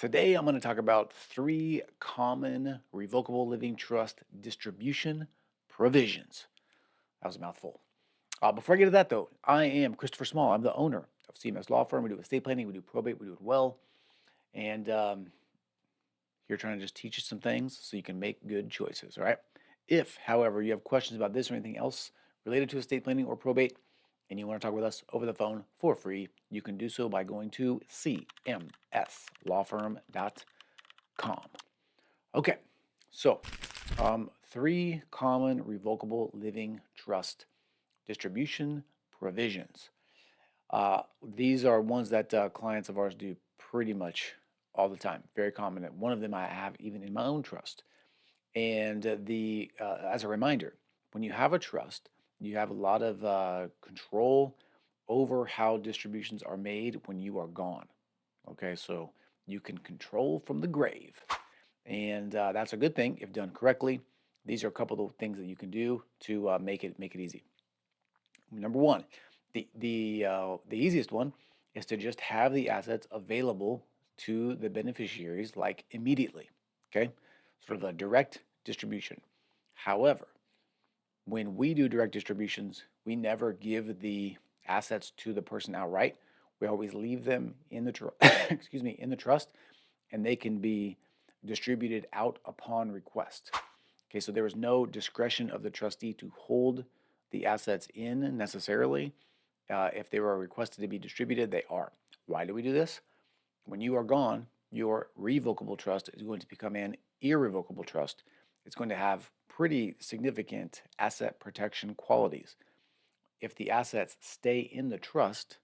Today, I'm going to talk about three common revocable living trust distribution provisions. That was a mouthful. Before I get to that, though, I am Christopher Small. I'm the owner of CMS Law Firm. We do estate planning, we do probate, we do it well. And here trying to just teach you some things so you can make good choices, all right? If, however, you have questions about this or anything else related to estate planning or probate, and you want to talk with us over the phone for free, you can do so by going to cmslawfirm.com. Okay, so three common revocable living trust distribution provisions. These are ones that clients of ours do pretty much all the time, very common. One of them I have even in my own trust. And as a reminder, when you have a trust, you have a lot of control over how distributions are made when you are gone. Okay, so you can control from the grave, and that's a good thing if done correctly. These are a couple of things that you can do to make it easy. Number one, the easiest one is to just have the assets available to the beneficiaries like immediately. Okay, sort of a direct distribution. However, when we do direct distributions, we never give the assets to the person outright. We always leave them in the excuse me, in the trust, and they can be distributed out upon request. Okay, so there is no discretion of the trustee to hold the assets in necessarily. If they were requested to be distributed, they are. Why do we do this? When you are gone, your revocable trust is going to become an irrevocable trust. It's going to have pretty significant asset protection qualities. If the assets stay in the trust,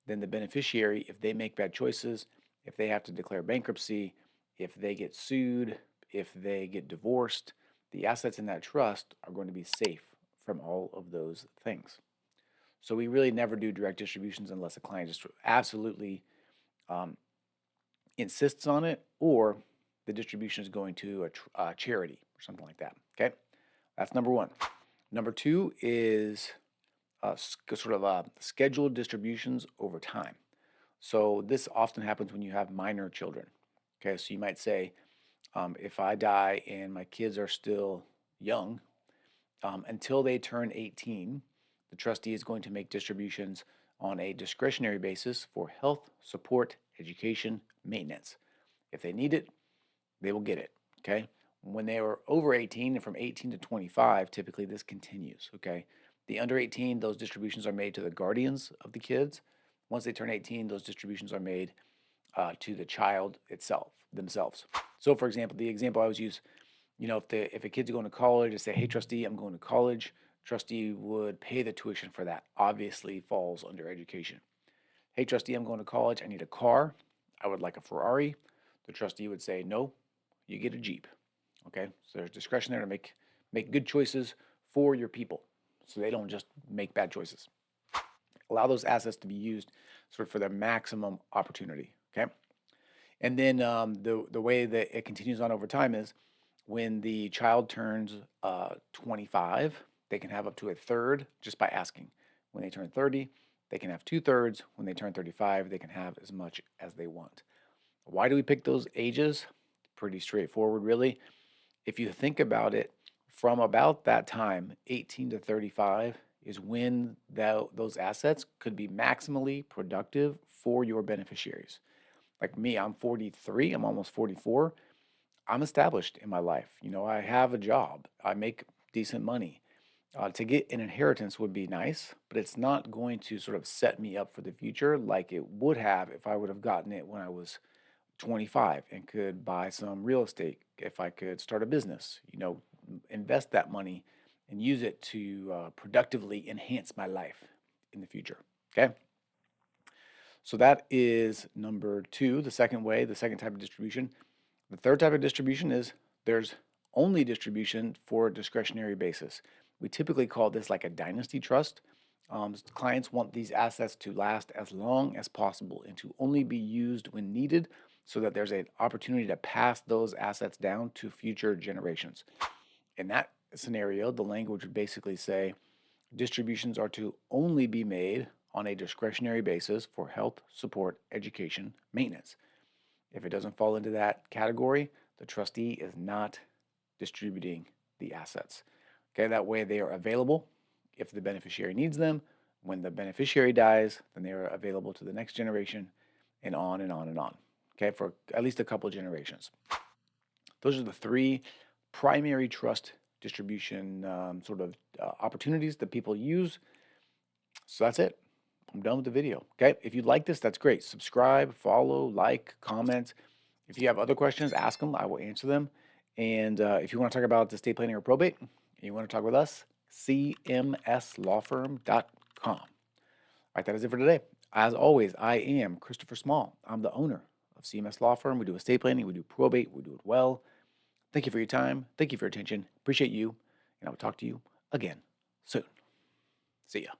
then the beneficiary, if they make bad choices, if they have to declare bankruptcy, if they get sued, if they get divorced, the assets in that trust are going to be safe from all of those things. So we really never do direct distributions unless a client just absolutely insists on it, or the distribution is going to a charity or something like that. Okay, that's number one. Number two is scheduled distributions over time. So this often happens when you have minor children. Okay, so you might say, if I die and my kids are still young, until they turn 18, the trustee is going to make distributions on a discretionary basis for health, support, education, maintenance. If they need it, they will get it. Okay. When they are over 18 and from 18 to 25, typically this continues. Okay. The under 18, those distributions are made to the guardians of the kids. Once they turn 18, those distributions are made to the child themselves. So, for example, the example I always use, if a kid's going to college, I say, "Hey, trustee, I'm going to college." Trustee would pay the tuition for that. Obviously, falls under education. "Hey, trustee, I'm going to college. I need a car. I would like a Ferrari." The trustee would say, "No, you get a Jeep." Okay, so there's discretion there to make good choices for your people, so they don't just make bad choices. Allow those assets to be used sort of for their maximum opportunity. Okay, and then the way that it continues on over time is when the child turns 25, they can have up to a third just by asking. When they turn 30, they can have 2/3. When they turn 35, they can have as much as they want. Why do we pick those ages? Pretty straightforward, really. If you think about it, from about that time, 18 to 35, is when those assets could be maximally productive for your beneficiaries. Like me, I'm 43, I'm almost 44. I'm established in my life. I have a job, I make decent money. To get an inheritance would be nice, but it's not going to sort of set me up for the future like it would have if I would have gotten it when I was 25 and could buy some real estate, if I could start a business, invest that money and use it to productively enhance my life in the future. Okay. So that is number two, the second way, the second type of distribution. The third type of distribution is there's only distribution for a discretionary basis. We typically call this like a dynasty trust. Clients want these assets to last as long as possible and to only be used when needed so that there's an opportunity to pass those assets down to future generations. In that scenario, the language would basically say distributions are to only be made on a discretionary basis for health, support, education, maintenance. If it doesn't fall into that category, the trustee is not distributing the assets. Okay, that way they are available if the beneficiary needs them. When the beneficiary dies, then they are available to the next generation and on and on and on. Okay, for at least a couple generations. Those are the three primary trust distribution opportunities that people use. So that's it. I'm done with the video. Okay, if you like this, that's great. Subscribe, follow, like, comment. If you have other questions, ask them. I will answer them. And if you want to talk about estate planning or probate, and you want to talk with us, cmslawfirm.com. All right, that is it for today. As always, I am Christopher Small. I'm the owner of CMS Law Firm. We do estate planning, we do probate, we do it well. Thank you for your time. Thank you for your attention. Appreciate you. And I will talk to you again soon. See ya.